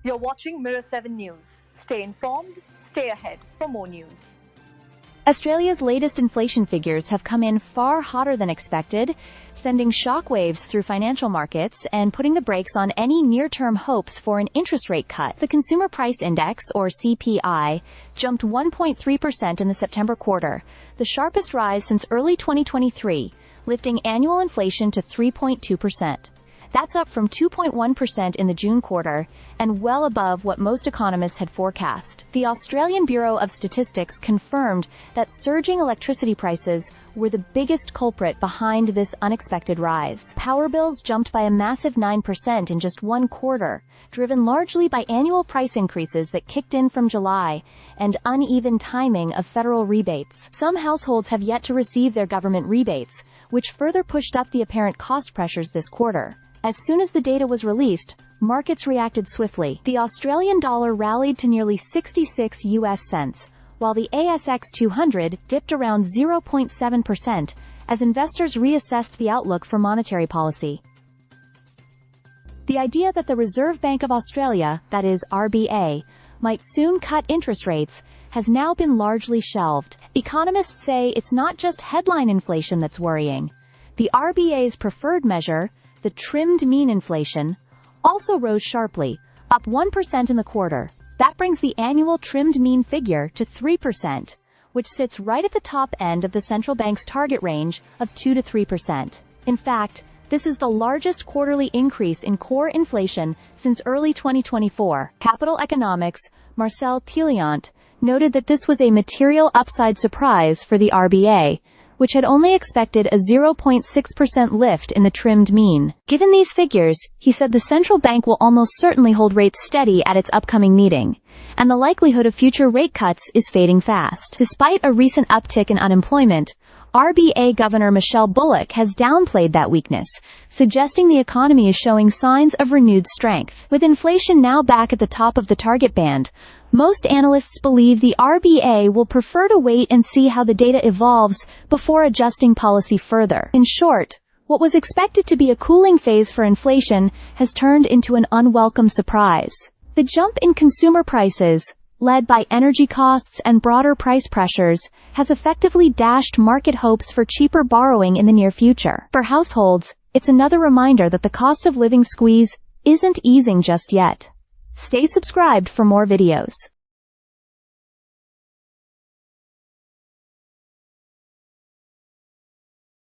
You're watching Mirror 7 News. Stay informed, stay ahead for more news. Australia's latest inflation figures have come in far hotter than expected, sending shockwaves through financial markets and putting the brakes on any near-term hopes for an interest rate cut. The Consumer Price Index, or CPI, jumped 1.3% in the September quarter, the sharpest rise since early 2023, lifting annual inflation to 3.2%. That's up from 2.1% in the June quarter, and well above what most economists had forecast. The Australian Bureau of Statistics confirmed that surging electricity prices were the biggest culprit behind this unexpected rise. Power bills jumped by a massive 9% in just one quarter, driven largely by annual price increases that kicked in from July and uneven timing of federal rebates. Some households have yet to receive their government rebates, which further pushed up the apparent cost pressures this quarter. As soon as the data was released, markets reacted swiftly. The Australian dollar rallied to nearly 66 US cents, while the ASX 200 dipped around 0.7% as investors reassessed the outlook for monetary policy. The idea that the Reserve Bank of Australia, that is RBA, might soon cut interest rates has now been largely shelved. Economists say it's not just headline inflation that's worrying. The RBA's preferred measure, the trimmed mean inflation, also rose sharply, up 1% in the quarter. That brings the annual trimmed mean figure to 3%, which sits right at the top end of the central bank's target range of 2 to 3%. In fact, this is the largest quarterly increase in core inflation since early 2024. Capital Economics' Marcel Tilliant noted that this was a material upside surprise for the RBA, which had only expected a 0.6% lift in the trimmed mean. Given these figures, he said the central bank will almost certainly hold rates steady at its upcoming meeting, and the likelihood of future rate cuts is fading fast. Despite a recent uptick in unemployment, RBA Governor Michelle Bullock has downplayed that weakness, suggesting the economy is showing signs of renewed strength. With inflation now back at the top of the target band, most analysts believe the RBA will prefer to wait and see how the data evolves before adjusting policy further. In short, what was expected to be a cooling phase for inflation has turned into an unwelcome surprise. The jump in consumer prices, led by energy costs and broader price pressures, has effectively dashed market hopes for cheaper borrowing in the near future. For households, it's another reminder that the cost of living squeeze isn't easing just yet. Stay subscribed for more videos.